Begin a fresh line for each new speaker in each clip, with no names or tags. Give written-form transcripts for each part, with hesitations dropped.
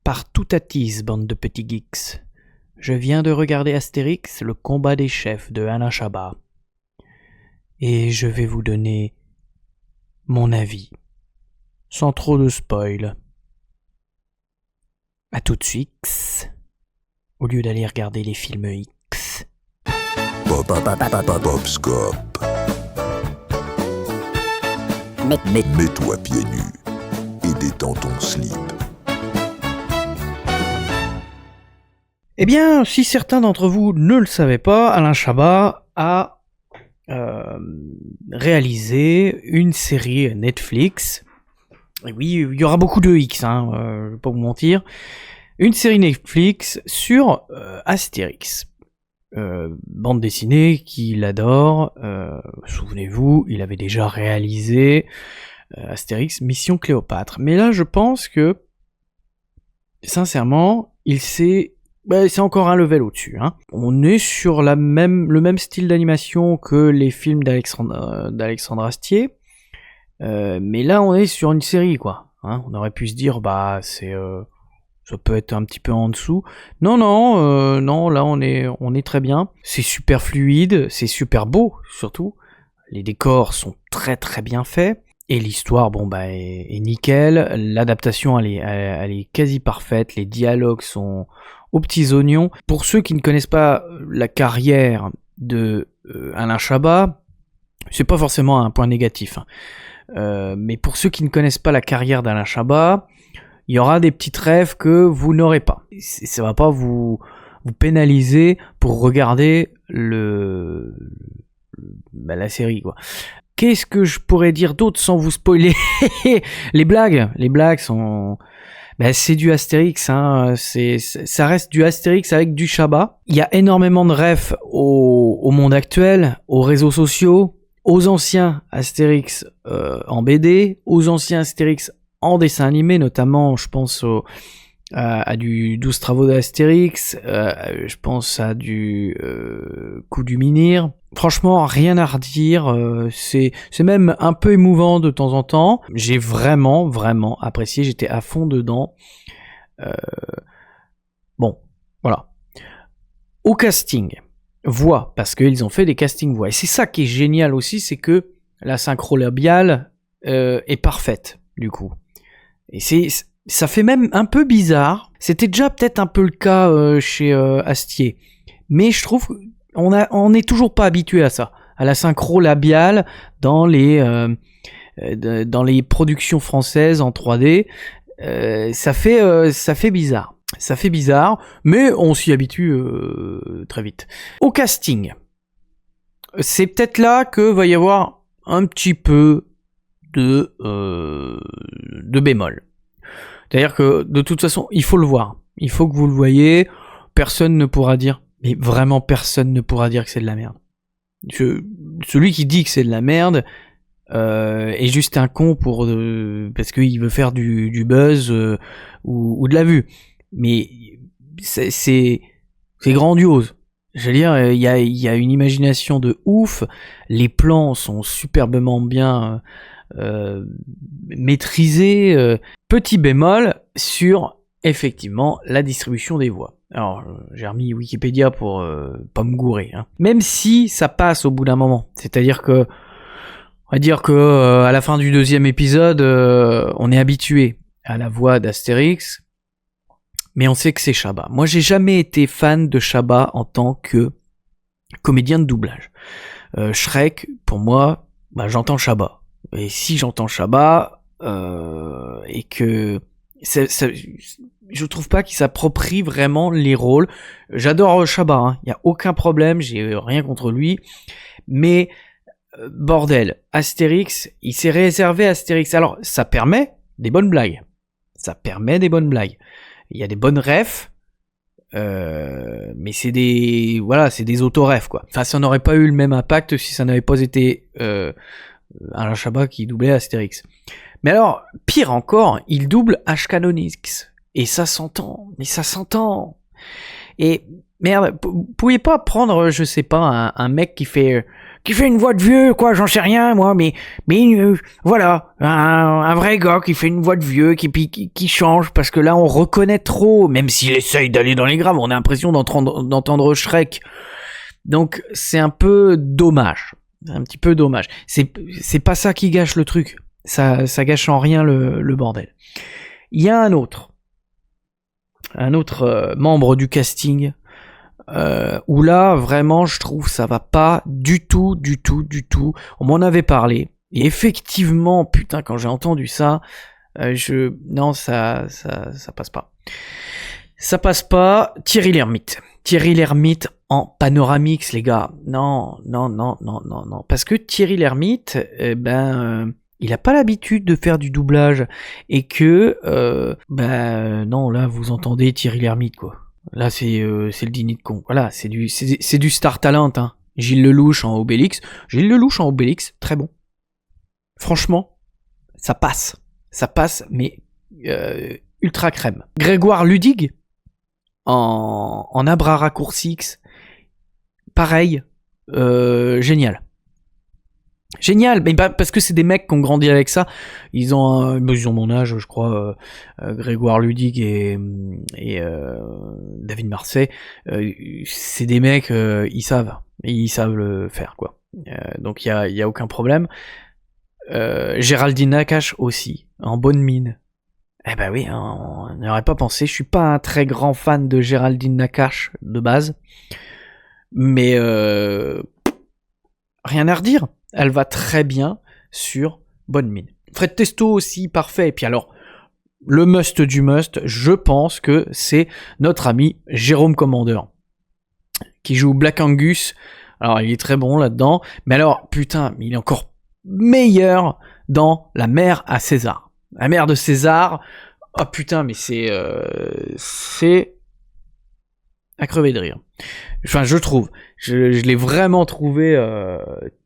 Partoutatisse, bande de petits geeks. Je viens de regarder Astérix, le combat des chefs de Alain Chabat. Et je vais vous donner mon avis, sans trop de spoil. A tout de suite, au lieu d'aller regarder les films X.
Popscope. Mets-toi pieds nus et détends ton slip.
Eh bien, si certains d'entre vous ne le savaient pas, Alain Chabat a réalisé une série Netflix. Et oui, il y aura beaucoup de X, je vais pas vous mentir. Une série Netflix sur Astérix. Bande dessinée qu'il adore. Souvenez-vous, il avait déjà réalisé Astérix Mission Cléopâtre. Mais là, je pense que, sincèrement, c'est encore un level au-dessus. On est sur le même style d'animation que les films d'Alexandre Astier. Mais là, on est sur une série, quoi. On aurait pu se dire, ça peut être un petit peu en dessous. Non, là, on est très bien. C'est super fluide, c'est super beau, surtout. Les décors sont très très bien faits. Et l'histoire, est nickel. L'adaptation, elle est quasi parfaite. Les dialogues sont aux petits oignons. Pour ceux qui ne connaissent pas la carrière de Alain Chabat, c'est pas forcément un point négatif. Mais pour ceux qui ne connaissent pas la carrière d'Alain Chabat, il y aura des petites rêves que vous n'aurez pas. Ça va pas vous pénaliser pour regarder la série, quoi. Qu'est-ce que je pourrais dire d'autre sans vous spoiler? Les blagues sont... c'est du Astérix, ça reste du Astérix avec du Chabat. Il y a énormément de refs au monde actuel, aux réseaux sociaux, aux anciens Astérix en BD, aux anciens Astérix en dessin animé, notamment je pense à du 12 travaux d'Astérix, je pense à du Coup du Minir. Franchement, rien à redire, c'est même un peu émouvant de temps en temps. J'ai vraiment apprécié, j'étais à fond dedans. Voilà. Au casting, voix, parce qu'ils ont fait des castings voix. Et c'est ça qui est génial aussi, c'est que la synchro labiale est parfaite, du coup. Et ça fait même un peu bizarre. C'était déjà peut-être un peu le cas chez Astier. Mais je trouve qu'on n'est toujours pas habitué à ça. À la synchro labiale dans les productions françaises en 3D. Ça fait bizarre. Ça fait bizarre, mais on s'y habitue très vite. Au casting. C'est peut-être là que va y avoir un petit peu de bémol. C'est-à-dire que, de toute façon, il faut le voir. Il faut que vous le voyez. Personne ne pourra dire, mais vraiment personne ne pourra dire que c'est de la merde. Celui qui dit que c'est de la merde est juste un con parce qu'il veut faire du buzz ou de la vue. Mais c'est grandiose. Je veux dire, il y a une imagination de ouf. Les plans sont superbement bien maîtrisés. Petit bémol sur, effectivement, la distribution des voix. Alors, j'ai remis Wikipédia pour pas me gourer. Même si ça passe au bout d'un moment. C'est-à-dire que, on va dire que à la fin du 2e épisode, on est habitué à la voix d'Astérix, mais on sait que c'est Chabat. Moi, j'ai jamais été fan de Chabat en tant que comédien de doublage. Shrek, pour moi, j'entends Chabat. Et si j'entends Chabat, et que je trouve pas qu'il s'approprie vraiment les rôles. J'adore Chabat, y a aucun problème, j'ai rien contre lui, mais bordel, Astérix, il s'est réservé à Astérix. Alors, ça permet des bonnes blagues. Il y a des bonnes refs, mais c'est des auto-refs, quoi. Enfin, ça n'aurait pas eu le même impact si ça n'avait pas été Alain Chabat qui doublait Astérix. Mais alors, pire encore, il double H-Canonix. Et ça s'entend. Et merde, vous pouviez pas prendre, je sais pas, un mec qui qui fait une voix de vieux, quoi, j'en sais rien, moi, mais voilà, un vrai gars qui fait une voix de vieux, qui change, parce que là, on reconnaît trop, même s'il essaye d'aller dans les graves, on a l'impression d'entendre Shrek. Donc, c'est un peu dommage. C'est un petit peu dommage. C'est pas ça qui gâche le truc. Ça gâche en rien le bordel. Il y a un autre membre du casting, où là, vraiment, je trouve ça va pas du tout. On m'en avait parlé. Et effectivement, putain, quand j'ai entendu ça, non, ça passe pas. Ça passe pas. Thierry Lhermitte en Panoramix, les gars. Non. Parce que Thierry Lhermitte, il a pas l'habitude de faire du doublage. Et que, non, là, vous entendez Thierry Lhermitte, quoi. Là, c'est le dîner de con. Voilà, c'est du star talent, hein. Gilles Lelouch en Obélix, très bon. Franchement, ça passe, mais ultra crème. Grégoire Ludig en Abra Raccourcix, pareil, génial, mais parce que c'est des mecs qui ont grandi avec ça. Ils ont mon âge, je crois. Grégoire Ludig et David Marsay, c'est des mecs, ils savent le faire, quoi. Donc il y a aucun problème. Géraldine Nakache aussi, en bonne mine. Eh ben oui, hein, on n'y aurait pas pensé. Je suis pas un très grand fan de Géraldine Nakache de base, mais rien à redire. Elle va très bien sur bonne mine. Fred Testo aussi, parfait. Et puis alors, le must du must, je pense que c'est notre ami Jérôme Commandeur, qui joue Black Angus. Alors, il est très bon là-dedans. Mais alors, putain, il est encore meilleur dans La mère à César. La mère de César. Oh putain, mais c'est à crever de rire. Enfin, je trouve. Je l'ai vraiment trouvé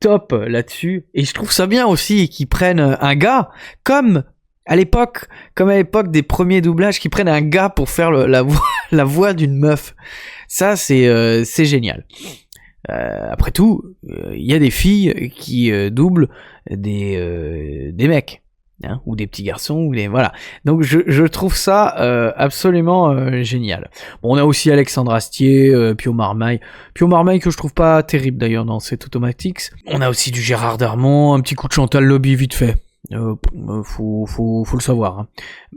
top là-dessus. Et je trouve ça bien aussi qu'ils prennent un gars, comme à l'époque des premiers doublages, qu'ils prennent un gars pour faire la voix d'une meuf. Ça, c'est génial. Après tout, il y a des filles qui doublent des mecs. Hein, ou des petits garçons, voilà. Donc je trouve ça absolument génial. Bon, on a aussi Alexandre Astier, Pio Marmaille que je trouve pas terrible d'ailleurs dans cet Automatics. On a aussi du Gérard Darmon, un petit coup de Chantal Lobby vite fait. Faut le savoir. Hein.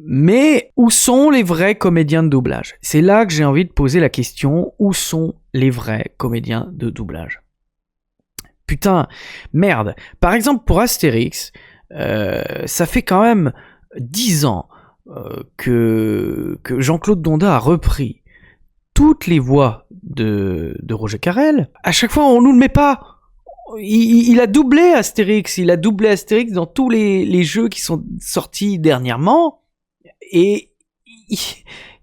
Mais où sont les vrais comédiens de doublage ? C'est là que j'ai envie de poser la question. Où sont les vrais comédiens de doublage ? Putain, merde. Par exemple, pour Astérix, ça fait quand même 10 ans que Jean-Claude Donda a repris toutes les voix de Roger Carrel. À chaque fois, on nous le met pas. Il a doublé Astérix. Il a doublé Astérix dans tous les jeux qui sont sortis dernièrement. Et il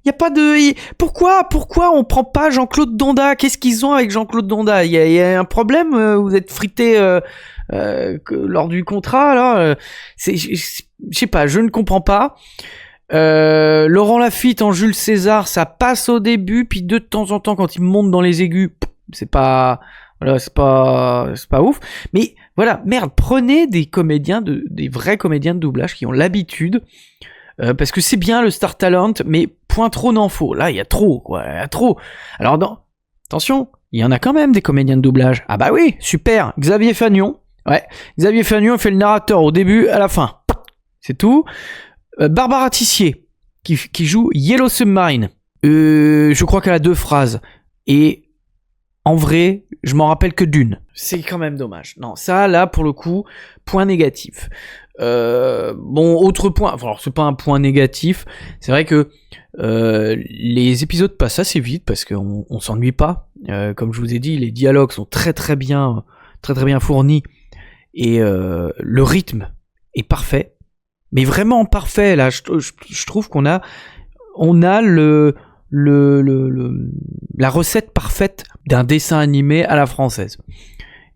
y a pas de... Pourquoi on prend pas Jean-Claude Donda ? Qu'est-ce qu'ils ont avec Jean-Claude Donda ? Il y a un problème ? Vous êtes frité lors du contrat, là, je sais pas, je ne comprends pas. Laurent Lafitte en Jules César, ça passe au début, puis de temps en temps, quand il monte dans les aigus, c'est pas ouf. Mais voilà, merde, prenez des vrais comédiens de doublage qui ont l'habitude, parce que c'est bien le Star Talent, mais point trop n'en faut. Là, il y a trop, quoi, il y a trop. Alors, attention, il y en a quand même des comédiens de doublage. Ah bah oui, super, Xavier Fagnon. Ouais, Xavier Fagnon fait le narrateur au début, à la fin. C'est tout. Barbara Tissier, qui joue Yellow Submarine. Je crois qu'elle a 2 phrases. Et en vrai, je m'en rappelle que d'une. C'est quand même dommage. Non, ça, là, pour le coup, point négatif. Bon, autre point. Alors, c'est pas un point négatif. C'est vrai que les épisodes passent assez vite parce qu'on s'ennuie pas. Comme je vous ai dit, les dialogues sont très bien fournis. Et le rythme est parfait, mais vraiment parfait. Là, je trouve qu'on a la recette parfaite d'un dessin animé à la française,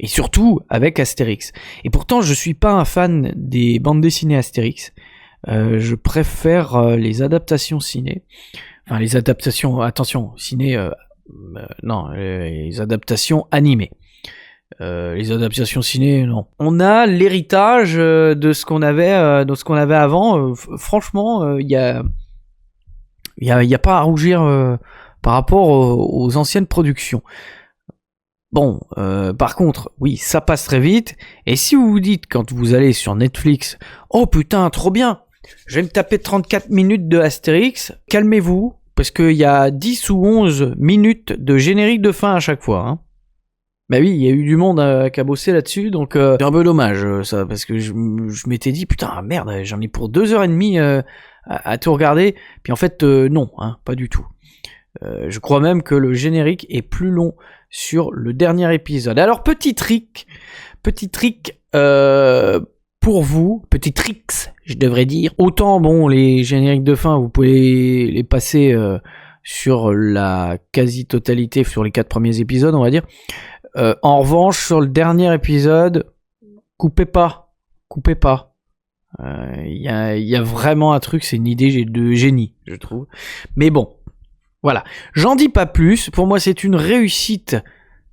et surtout avec Astérix. Et pourtant, je suis pas un fan des bandes dessinées Astérix. Je préfère les adaptations ciné. Enfin, les adaptations, attention, ciné. Non, les adaptations animées. Les adaptations ciné, non. On a l'héritage de ce qu'on avait avant. Franchement, il y a pas à rougir par rapport aux anciennes productions. Bon, par contre, oui, ça passe très vite. Et si vous vous dites quand vous allez sur Netflix, oh putain, trop bien, je vais me taper 34 minutes de Astérix, calmez-vous, parce qu'il y a 10 ou 11 minutes de générique de fin à chaque fois. Hein. Bah oui, il y a eu du monde qui a bossé là-dessus, donc c'est un peu dommage ça, parce que je m'étais dit, putain, merde, j'en ai pour 2h30 à tout regarder, puis en fait, non, hein, pas du tout. Je crois même que le générique est plus long sur le dernier épisode. Alors, petit trick pour vous, petit tricks, je devrais dire. Autant, bon, les génériques de fin, vous pouvez les passer sur la quasi-totalité, sur les 4 premiers épisodes, on va dire. En revanche, sur le dernier épisode, coupez pas. Il y a vraiment un truc, c'est une idée de génie, je trouve. Mais bon, voilà. J'en dis pas plus. Pour moi, c'est une réussite.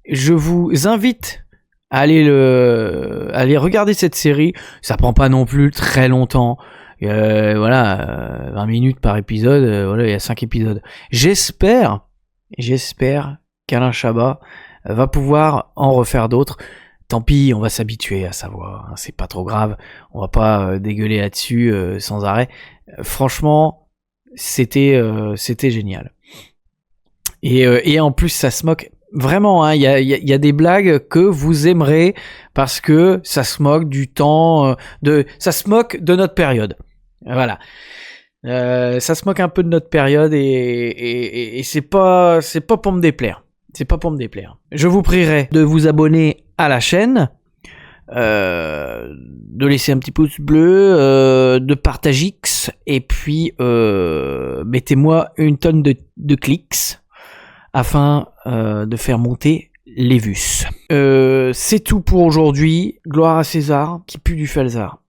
Je vous invite à aller regarder cette série. Ça prend pas non plus très longtemps. 20 minutes par épisode. Voilà, il y a 5 épisodes. J'espère qu'Alain Chabat va pouvoir en refaire d'autres. Tant pis, on va s'habituer à savoir, hein, c'est pas trop grave, on va pas dégueuler là-dessus sans arrêt. Franchement, c'était génial. Et en plus, ça se moque vraiment. Hein, il y a des blagues que vous aimerez parce que ça se moque du temps, ça se moque de notre période. Voilà. Ça se moque un peu de notre période et c'est pas pour me déplaire. C'est pas pour me déplaire. Je vous prierai de vous abonner à la chaîne, de laisser un petit pouce bleu, de partager X, et puis mettez-moi une tonne de clics afin de faire monter les vues. C'est tout pour aujourd'hui. Gloire à César qui pue du falzar.